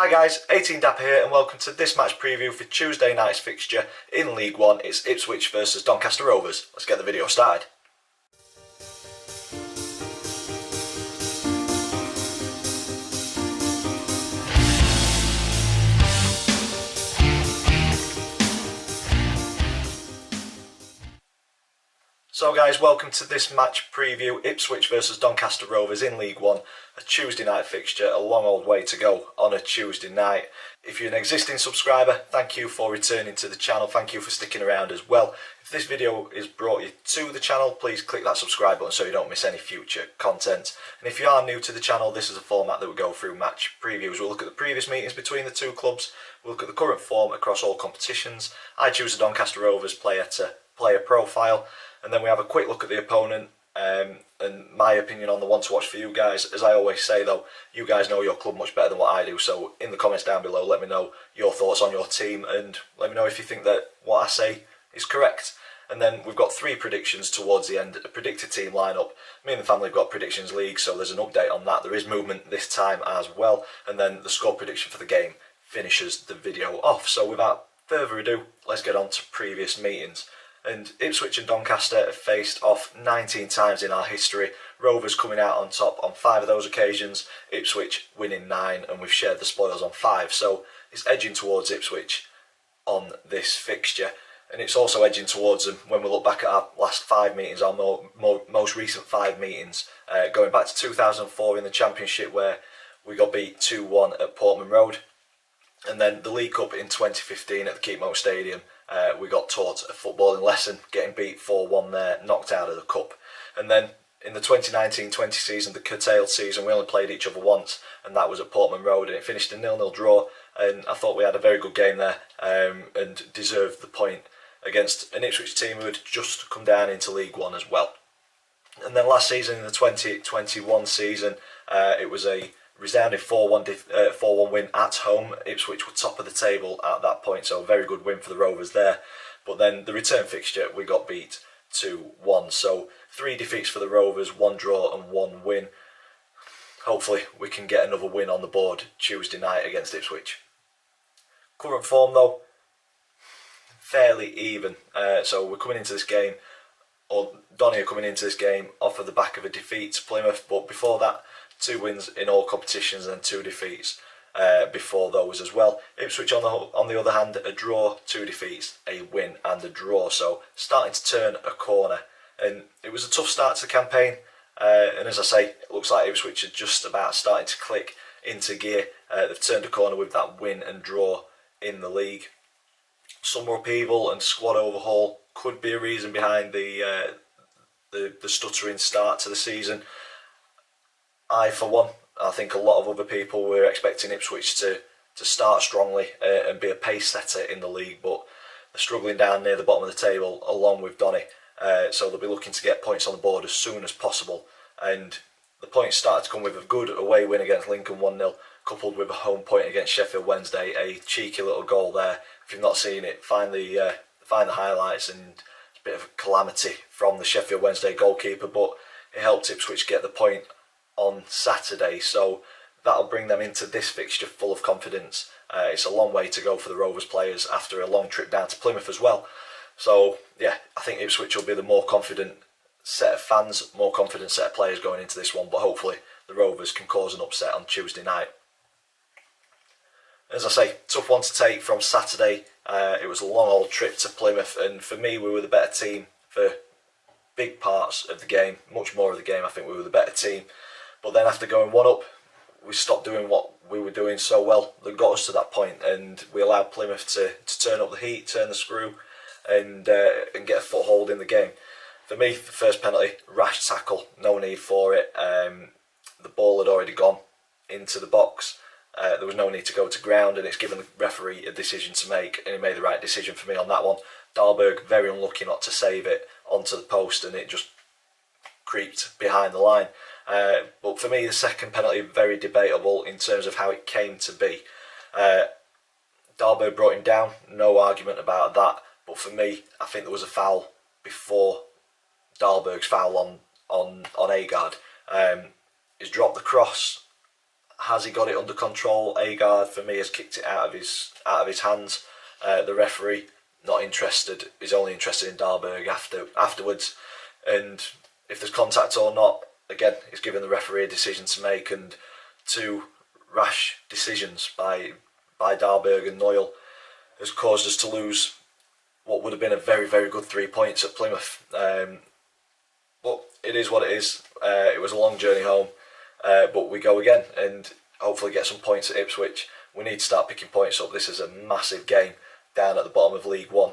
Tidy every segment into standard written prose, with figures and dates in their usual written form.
Hi guys, 18 Dapper here and welcome to this match preview for Tuesday night's fixture in League One. It's Ipswich versus Doncaster Rovers. Let's get the video started. So guys, welcome to this match preview, Ipswich versus Doncaster Rovers in League One, a Tuesday night fixture, a long old way to go on a Tuesday night. If you're an existing subscriber, thank you for returning to the channel, thank you for sticking around as well. If this video has brought you to the channel, please click that subscribe button so you don't miss any future content. And if you are new to the channel, this is a format that we go through match previews. We'll look at the previous meetings between the two clubs, we'll look at the current form across all competitions. I choose a Doncaster Rovers player profile. And then we have a quick look at the opponent and my opinion on the one to watch for you guys. As I always say though, you guys know your club much better than what I do, so in the comments down below let me know your thoughts on your team and let me know if you think that what I say is correct. And then we've got three predictions towards the end, a predicted team lineup. Me and the family have got predictions league, so there's an update on that. There is movement this time as well, and then the score prediction for the game finishes the video off. So without further ado, let's get on to previous meetings. And Ipswich and Doncaster have faced off 19 times in our history, Rovers coming out on top on 5 of those occasions, Ipswich winning 9, and we've shared the spoils on 5, so it's edging towards Ipswich on this fixture, and it's also edging towards them when we look back at our last 5 meetings, our most recent 5 meetings, going back to 2004 in the Championship where we got beat 2-1 at Portman Road, and then the League Cup in 2015 at the Keepmoat Stadium. We got taught a footballing lesson, getting beat 4-1 there, knocked out of the cup. And then in the 2019-20 season, the curtailed season, we only played each other once, and that was at Portman Road, and it finished a 0-0 draw. And I thought we had a very good game there and deserved the point against an Ipswich team who had just come down into League One as well. And then last season, in the 2021 season, it was a resounding 4-1 win at home. Ipswich were top of the table at that point, so a very good win for the Rovers there. But then the return fixture, we got beat 2-1. So 3 defeats for the Rovers, 1 draw and 1 win. Hopefully we can get another win on the board Tuesday night against Ipswich. Current form though, fairly even. So we're coming into this game, or Donny are coming into this game off of the back of a defeat to Plymouth, but before that, 2 wins in all competitions and 2 defeats before those as well. Ipswich on the other hand, a draw, 2 defeats, a win and a draw. So starting to turn a corner. And it was a tough start to the campaign. And as I say, it looks like Ipswich are just about starting to click into gear. They've turned a corner with that win and draw in the league. Some upheaval and squad overhaul could be a reason behind the stuttering start to the season. I, for one, I think a lot of other people were expecting Ipswich to start strongly and be a pace setter in the league, but they're struggling down near the bottom of the table along with Donny, so they'll be looking to get points on the board as soon as possible. And the points started to come with a good away win against Lincoln 1-0, coupled with a home point against Sheffield Wednesday, a cheeky little goal there. If you've not seen it, find the highlights, and it's a bit of a calamity from the Sheffield Wednesday goalkeeper, but it helped Ipswich get the point on Saturday, so that'll bring them into this fixture full of confidence. It's a long way to go for the Rovers players after a long trip down to Plymouth as well. So yeah, I think Ipswich will be the more confident set of fans, more confident set of players going into this one, but hopefully the Rovers can cause an upset on Tuesday night. As I say, tough one to take from Saturday. It was a long old trip to Plymouth, and for me we were the better team for big parts of the game, much more of the game. I think we were the better team. But then after going 1-up, we stopped doing what we were doing so well that got us to that point, and we allowed Plymouth to turn up the heat, turn the screw, and get a foothold in the game. For me, the first penalty, rash tackle, no need for it. The ball had already gone into the box. There was no need to go to ground, and it's given the referee a decision to make, and he made the right decision for me on that one. Dahlberg very unlucky not to save it onto the post, and it just creeped behind the line. But for me, the second penalty, very debatable in terms of how it came to be. Dahlberg brought him down, no argument about that. But for me, I think there was a foul before Dahlberg's foul on Agard. He's dropped the cross. Has he got it under control? Agard, for me, has kicked it out of his hands. The referee not interested. He's only interested in Dahlberg afterwards. And if there's contact or not, again, he's given the referee a decision to make, and two rash decisions by Dahlberg and Noyle has caused us to lose what would have been a very, very good 3 points at Plymouth. But it is what it is. It was a long journey home, but we go again and hopefully get some points at Ipswich. We need to start picking points up. This is a massive game down at the bottom of League One.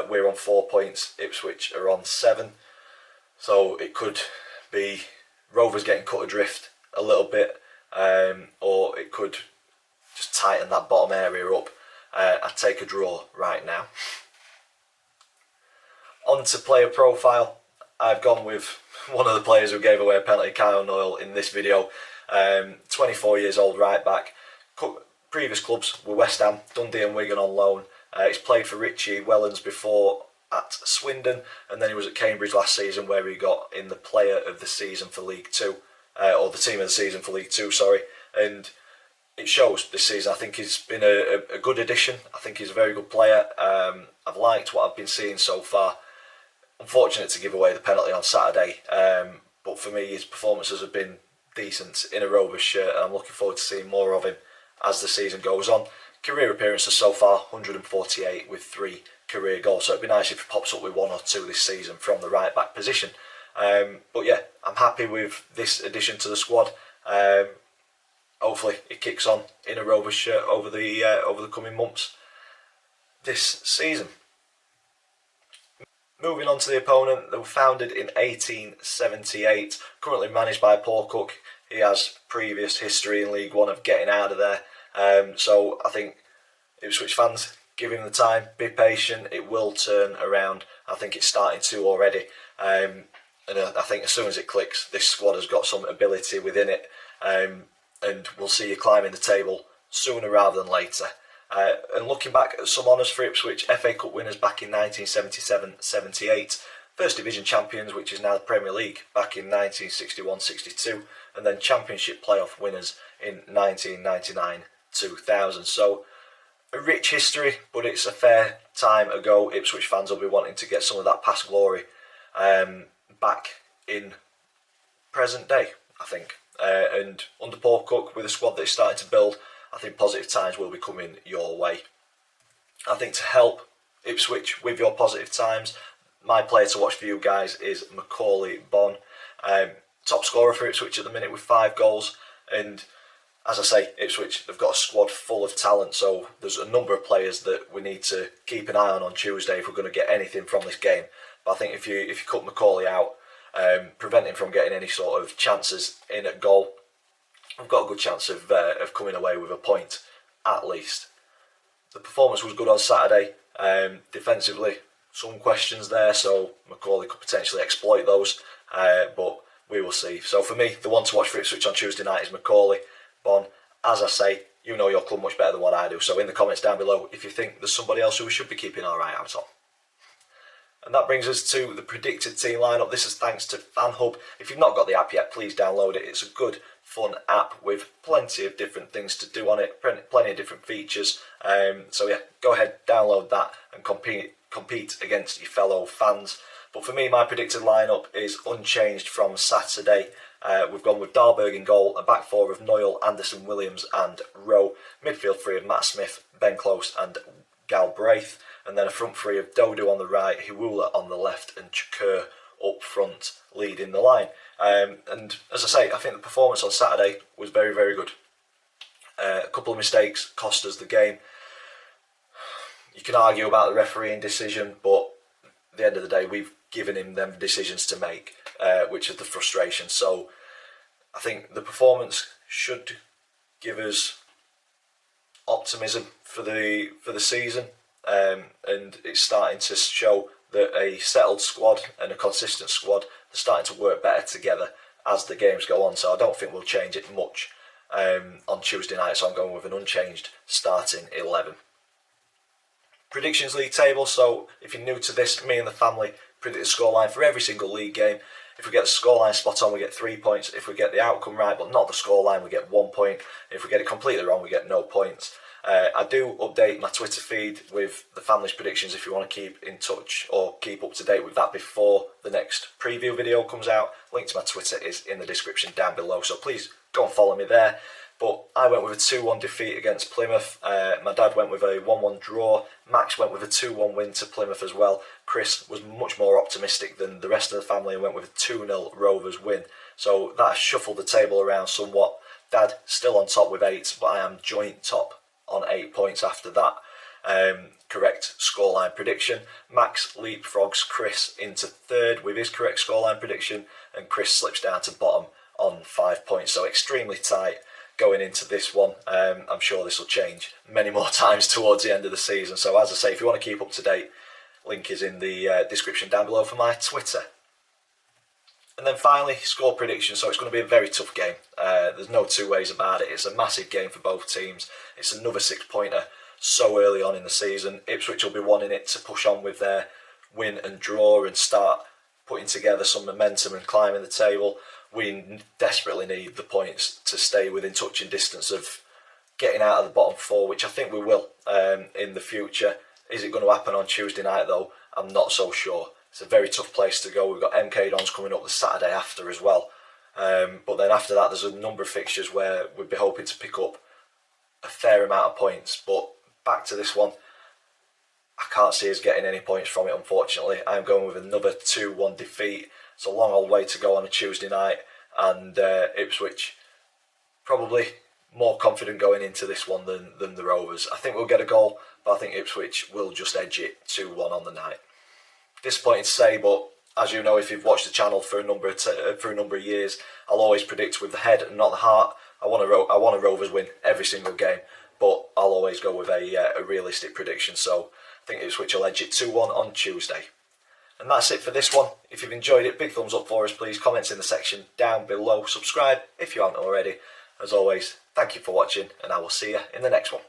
We're on 4 points, Ipswich are on 7. So it could be Rovers getting cut adrift a little bit, or it could just tighten that bottom area up. I'd take a draw right now. On to player profile. I've gone with one of the players who gave away a penalty, Kyle Noyle, in this video. 24 years old, right back. Previous clubs were West Ham, Dundee and Wigan on loan. He's played for Richie Wellens before at Swindon, and then he was at Cambridge last season where he got in the player of the season for League Two, or the team of the season for League Two, sorry. And it shows this season. I think he's been a good addition. I think he's a very good player. I've liked what I've been seeing so far. Unfortunate to give away the penalty on Saturday, but for me his performances have been decent in a Rovers shirt, and I'm looking forward to seeing more of him as the season goes on. Career appearances so far, 148 with 3 career goals, so it'd be nice if he pops up with 1 or 2 this season from the right back position. But yeah, I'm happy with this addition to the squad. Hopefully it kicks on in a Rovers shirt over the coming months this season. Moving on to the opponent, they were founded in 1878, currently managed by Paul Cook. He has previous history in League One of getting out of there. So I think Ipswich fans, give him the time, be patient, it will turn around. I think it's starting to already. And I think as soon as it clicks, this squad has got some ability within it. And we'll see you climbing the table sooner rather than later. And looking back at some honours for Ipswich, FA Cup winners back in 1977-78, First Division champions, which is now the Premier League, back in 1961-62, and then Championship playoff winners in 1999-2000. So a rich history, but it's a fair time ago. Ipswich fans will be wanting to get some of that past glory back in present day, I think. And under Paul Cook, with a squad that is starting to build, I think positive times will be coming your way. I think to help Ipswich with your positive times, my player to watch for you guys is Macaulay Bonne. Top scorer for Ipswich at the minute with 5 goals. And as I say, Ipswich, they've got a squad full of talent, so there's a number of players that we need to keep an eye on Tuesday if we're going to get anything from this game. But I think if you cut Macaulay out, prevent him from getting any sort of chances in at goal, we've got a good chance of coming away with a point, at least. The performance was good on Saturday. Defensively, some questions there, so Macaulay could potentially exploit those, but we will see. So for me, the one to watch for Ipswich on Tuesday night is Macaulay Bonne. As I say, you know your club much better than what I do, so in the comments down below if you think there's somebody else who we should be keeping our eye out on. And that brings us to the predicted team lineup. This is thanks to FanHub. If you've not got the app yet, please download it. It's a good, fun app with plenty of different things to do on it, plenty of different features. So yeah, go ahead, download that and compete against your fellow fans. But for me, my predicted lineup is unchanged from Saturday. We've gone with Dahlberg in goal, a back four of Noyle, Anderson, Williams and Rowe, midfield three of Matt Smith, Ben Close and Galbraith, and then a front three of Dodo on the right, Hiwula on the left and Chakur up front leading the line. And as I say, I think the performance on Saturday was very, very good. A couple of mistakes cost us the game. You can argue about the refereeing decision, but at the end of the day, we've given him them decisions to make, which is the frustration. So I think the performance should give us optimism for the season, and it's starting to show that a settled squad and a consistent squad are starting to work better together as the games go on. So I don't think we'll change it much on Tuesday night, so I'm going with an unchanged starting 11. Predictions league table. So if you're new to this, me and the family predict the scoreline for every single league game. If we get the scoreline spot on, we get 3 points. If we get the outcome right but not the scoreline, we get 1 point. If we get it completely wrong, we get no points. I do update my Twitter feed with the family's predictions if you want to keep in touch or keep up to date with that before the next preview video comes out. Link to my Twitter is in the description down below, so please go and follow me there. But I went with a 2-1 defeat against Plymouth. My dad went with a 1-1 draw. Max went with a 2-1 win to Plymouth as well. Chris was much more optimistic than the rest of the family and went with a 2-0 Rovers win. So that shuffled the table around somewhat. Dad still on top with 8, but I am joint top on 8 points after that correct scoreline prediction. Max leapfrogs Chris into third with his correct scoreline prediction, and Chris slips down to bottom on 5 points. So extremely tight going into this one. I'm sure this will change many more times towards the end of the season. So as I say, if you want to keep up to date, link is in the description down below for my Twitter. And then finally, score prediction. So it's going to be a very tough game. There's no two ways about it. It's a massive game for both teams. It's another 6-pointer so early on in the season. Ipswich will be wanting it to push on with their win and draw and start putting together some momentum and climbing the table. We desperately need the points to stay within touching distance of getting out of the bottom 4, which I think we will in the future. Is it going to happen on Tuesday night though? I'm not so sure. It's a very tough place to go. We've got MK Dons coming up the Saturday after as well. But then after that, there's a number of fixtures where we'd be hoping to pick up a fair amount of points. But back to this one, I can't see us getting any points from it, unfortunately. I'm going with another 2-1 defeat. It's a long old way to go on a Tuesday night. And Ipswich probably more confident going into this one than the Rovers. I think we'll get a goal, but I think Ipswich will just edge it 2-1 on the night. Disappointing to say, but as you know, if you've watched the channel for a number of years, I'll always predict with the head and not the heart. I want a Rovers win every single game, but I'll always go with a realistic prediction. So I think Ipswich will edge it 2-1 on Tuesday. And that's it for this one. If you've enjoyed it, big thumbs up for us, please. Comments in the section down below. Subscribe if you haven't already. As always, thank you for watching, and I will see you in the next one.